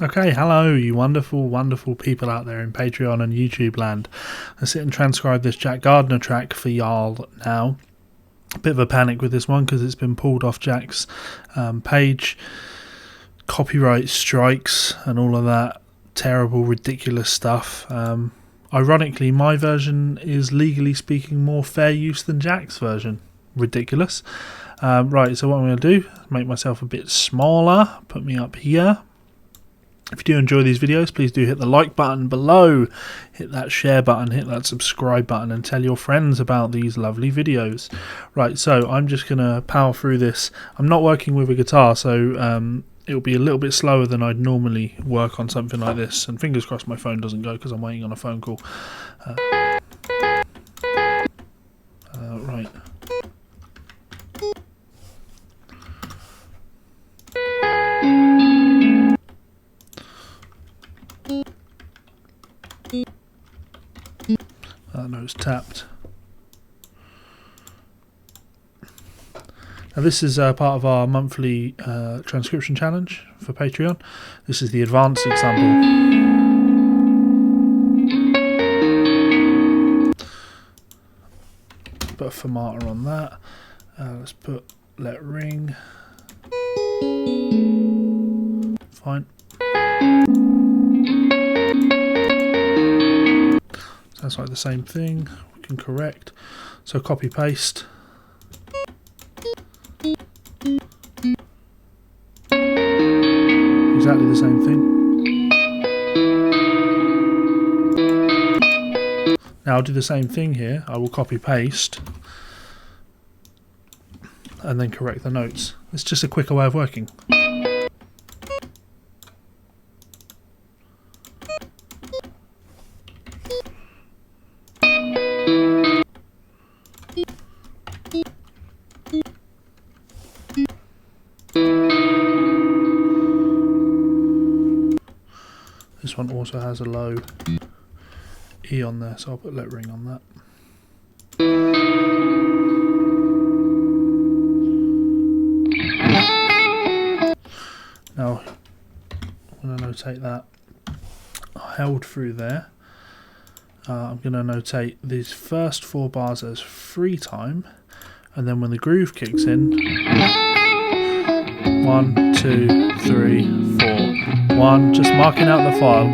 Okay, hello you wonderful, wonderful people out there in Patreon and YouTube land. I sit and transcribe this Jack Gardiner track for y'all now. A bit of a panic with this one because it's been pulled off Jack's page. Copyright strikes and all of that terrible, ridiculous stuff. Ironically, my version is legally speaking more fair use than Jack's version. Ridiculous. Right, so what I'm going to do, make myself a bit smaller, put me up here. If you do enjoy these videos, please do hit the like button below, hit that share button, hit that subscribe button, and tell your friends about these lovely videos. Right, so I'm just going to power through this. I'm not working with a guitar, so it'll be a little bit slower than I'd normally work on something like this. And fingers crossed my phone doesn't go because I'm waiting on a phone call. Right. That note's tapped. Now this is part of our monthly transcription challenge for Patreon. This is the advanced example. Put a fermata on that. Let's put let ring. Fine. Sounds like the same thing. We can correct. So copy paste. Exactly the same thing. Now I'll do the same thing here. I will copy paste and then correct the notes. It's just a quicker way of working. This one also has a low E on there, so I'll put let ring on that. Now I'm going to notate that I held through there. I'm going to notate these first 4 bars as free time, and then when the groove kicks in, 1, 2, 3, 4. 1, just marking out the file.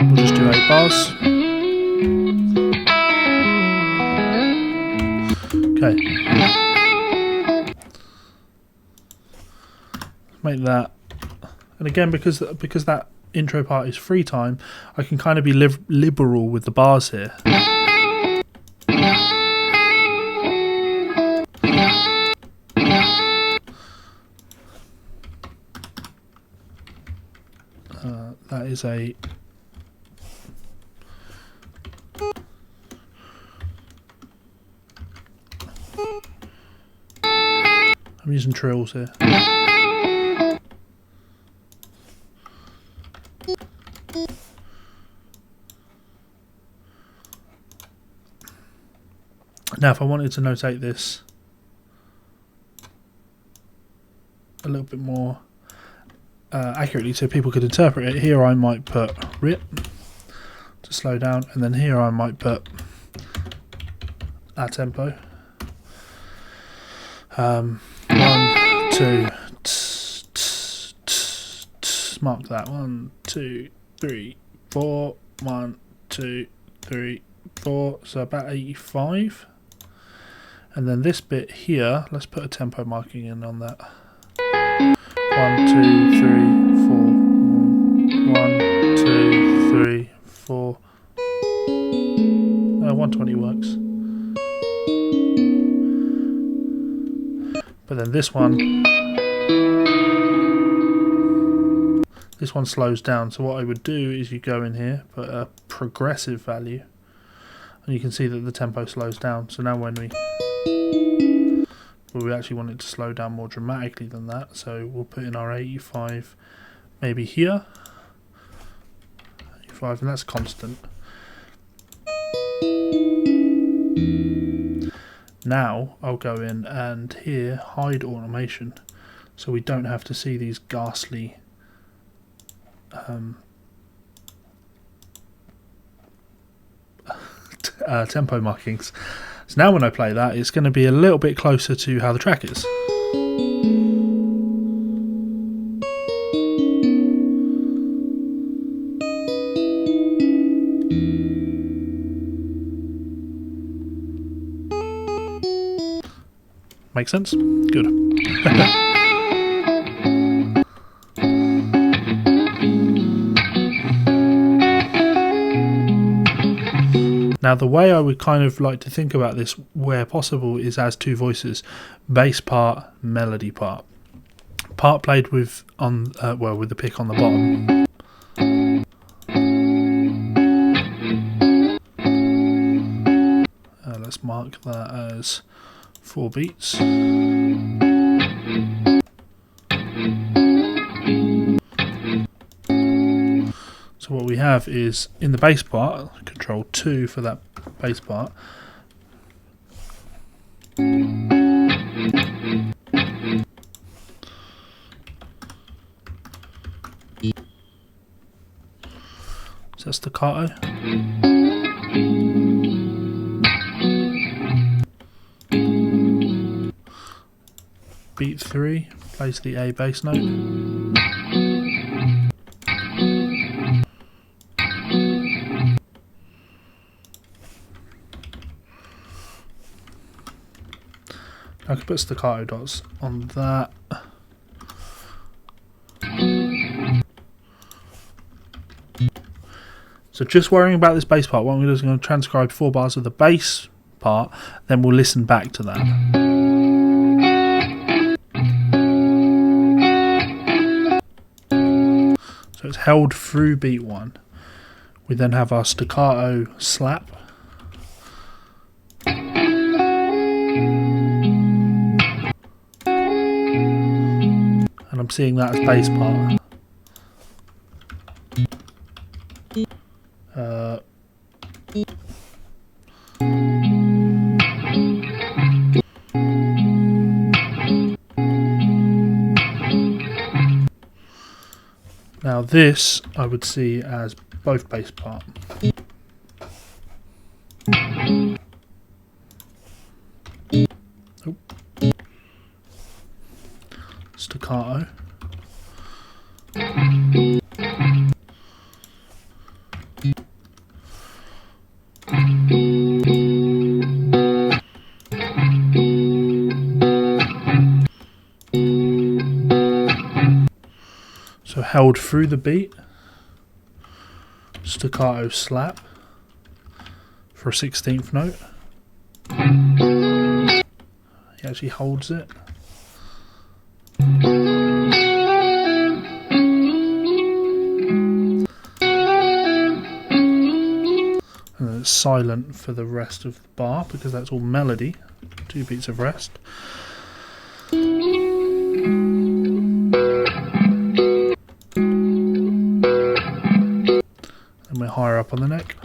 We'll just do 8 bars. Okay. Make that. And again, because that intro part is free time, I can kind of be liberal with the bars here. That is a I'm using trills here. Now if I wanted to notate this a little bit more accurately so people could interpret it, here I might put rip to slow down, and then here I might put a tempo. 1, 2, mark that. 1, 2, 3, 4. 1, 2, 3, 4. So about 85. And then this bit here, let's put a tempo marking in on that. 1, 2, 3, 4. 1, 2, 3, 4. 120 works. But then this one slows down. So what I would do is you go in here, put a progressive value, and you can see that the tempo slows down. So now when we actually want it to slow down more dramatically than that, so we'll put in our 85 maybe here. 55, and that's constant. Now I'll go in and here hide automation, so we don't have to see these ghastly tempo markings. So now when I play that, it's going to be a little bit closer to how the track is. Make sense? Good. Now the way I would kind of like to think about this where possible is as two voices, bass part, melody part. Part played with on well, with the pick on the bottom. Let's mark that as 4 beats. So what we have is in the bass part, control 2 for that bass part. So that's staccato. Beat 3 plays the A bass note. I could put staccato dots on that. So just worrying about this bass part, what I'm going to do is I'm going to transcribe 4 bars of the bass part, then we'll listen back to that. So it's held through beat 1. We then have our staccato slap. And I'm seeing that as bass part. Now this I would see as both bass part. Oh. Staccato. So held through the beat, staccato slap for a 16th note. He actually holds it. And then it's silent for the rest of the bar because that's all melody, 2 beats of rest. And we're higher up on the neck.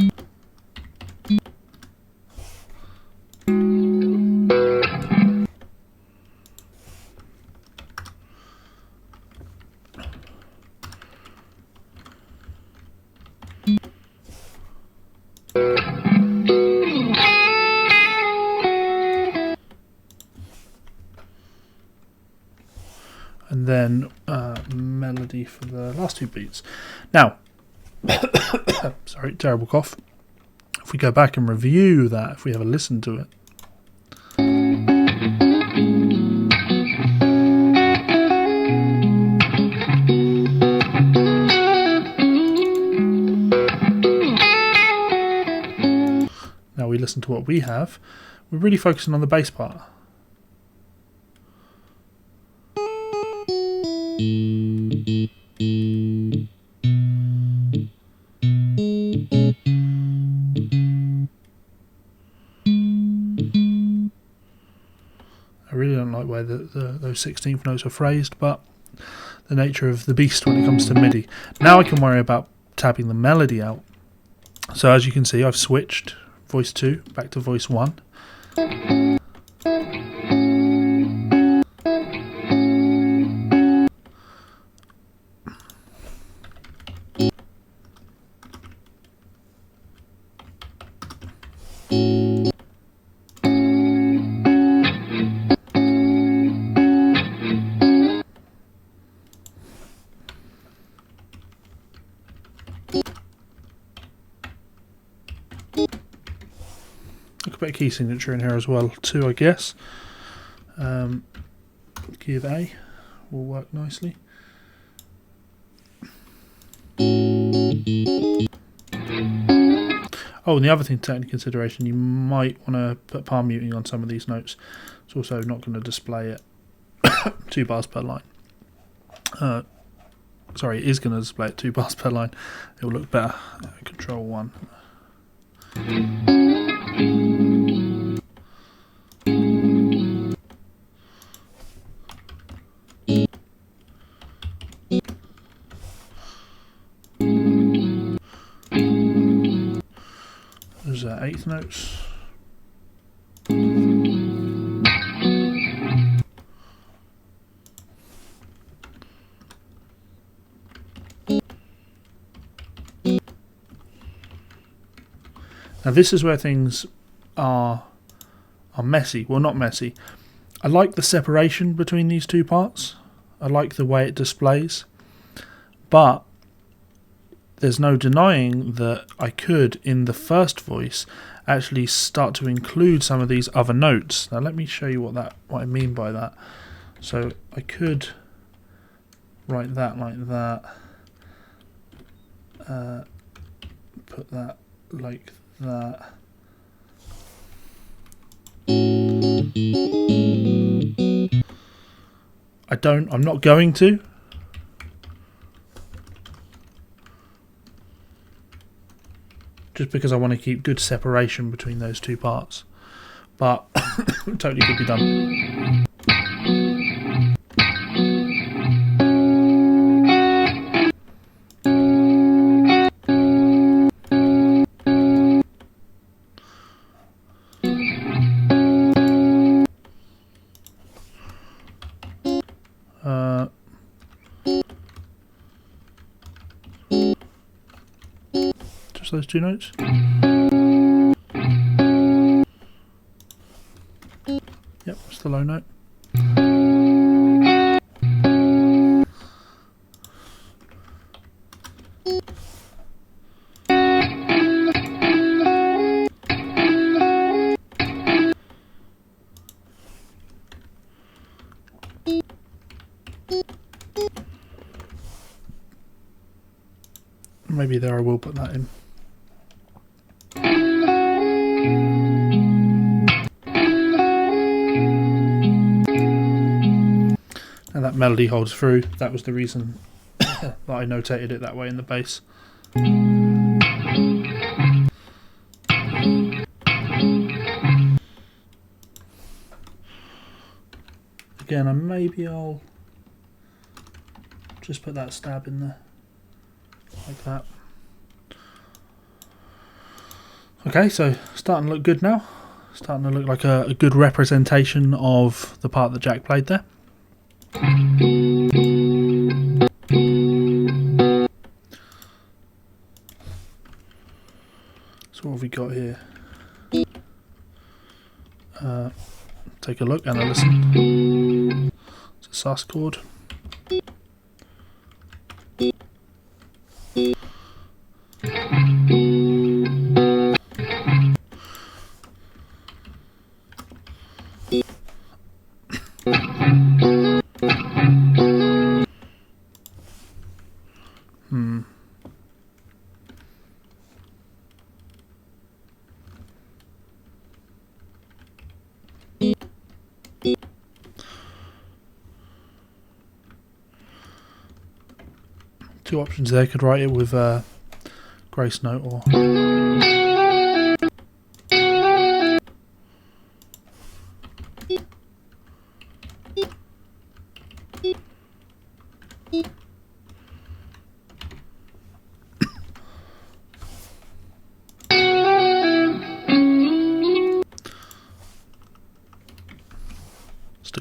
And then melody for the last 2 beats. Now, sorry, terrible cough. If we go back and review that, if we have a listen to it. Now we listen to what we have. We're really focusing on the bass part. I really don't like where those 16th notes are phrased, but the nature of the beast when it comes to MIDI. Now I can worry about tabbing the melody out. So as you can see, I've switched voice 2 back to voice 1. Look, a bit of key signature in here as well too, I guess. Key of A will work nicely. Oh, and the other thing to take into consideration, you might want to put palm muting on some of these notes. It's also not going to display it 2 bars per line. Sorry, it is going to display it 2 bars per line. It will look better. Control 1. There's 8th notes. Now this is where things are messy. Well, not messy. I like the separation between these 2 parts. I like the way it displays. But there's no denying that I could, in the first voice, actually start to include some of these other notes. Now let me show you what I mean by that. So I could write that like that. Put that like that. I'm not going to. Just because I want to keep good separation between those 2 parts. But totally could be done. Just those 2 notes. Yep, that's the low note. Maybe there I will put that in. And that melody holds through. That was the reason that I notated it that way in the bass. Again, and maybe I'll just put that stab in there, like that. Okay, so starting to look good now. Starting to look like a good representation of the part that Jack played there. So what have we got here? Take a look and a listen. It's a sus chord. Two options there. Could write it with a grace note or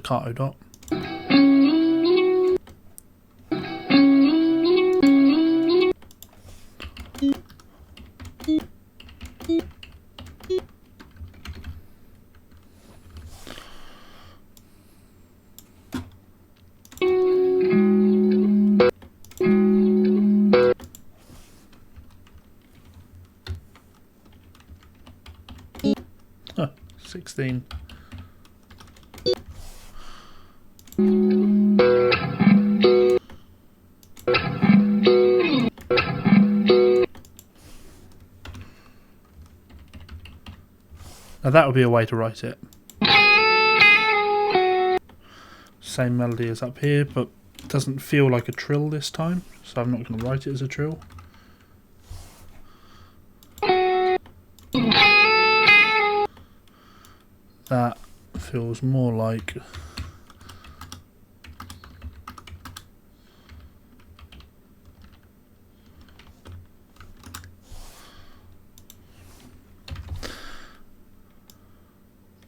staccato dot. Oh, 16. Now that would be a way to write it. Same melody as up here, but it doesn't feel like a trill this time, so I'm not going to write it as a trill. That feels more like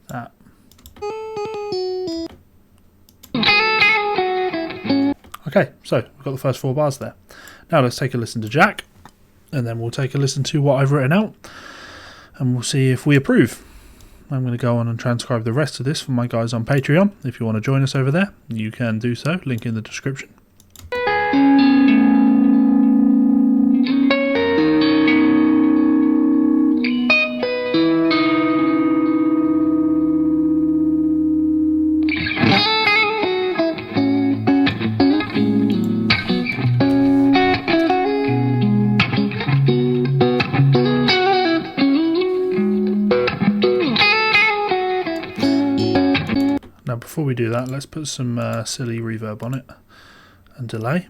that. Okay, so we've got the first 4 bars there. Now let's take a listen to Jack, and then we'll take a listen to what I've written out, and we'll see if we approve. I'm going to go on and transcribe the rest of this for my guys on Patreon. If you want to join us over there, you can do so, link in the description. Now before we do that, let's put some silly reverb on it and delay.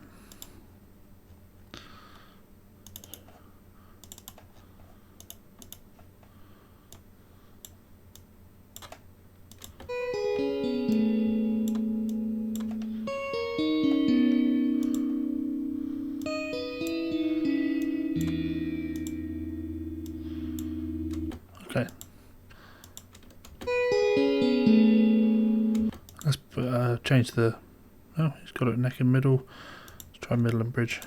Okay. Let's change the... Oh, he's got it neck and middle. Let's try middle and bridge.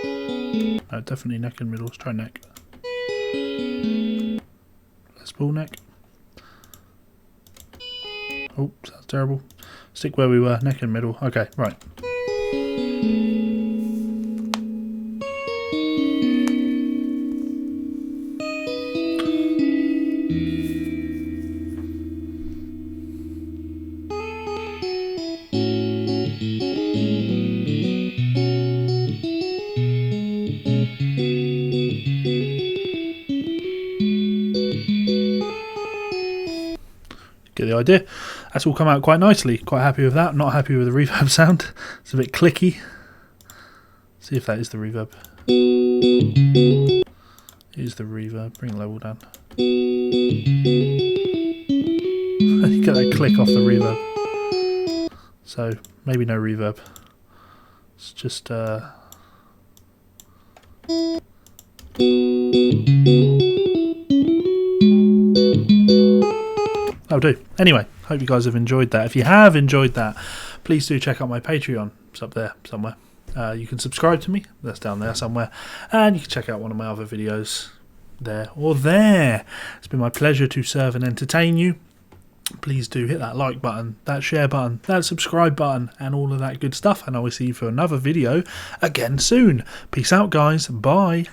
No, definitely neck and middle. Let's try neck. Let's pull neck. Oh, that's terrible. Stick where we were, neck and middle. Okay, right. Get the idea. That's all come out quite nicely. Quite happy with that. Not happy with the reverb sound. It's a bit clicky. See if that is the reverb. Here's the reverb. Bring the level down. You get that click off the reverb. So maybe no reverb. It's just that'll do. Anyway, hope you guys have enjoyed that. If you have enjoyed that, please do check out my Patreon. It's up there somewhere. You can subscribe to me. That's down there somewhere. And you can check out one of my other videos there or there. It's been my pleasure to serve and entertain you. Please do hit that like button, that share button, that subscribe button, and all of that good stuff. And I will see you for another video again soon. Peace out, guys. Bye.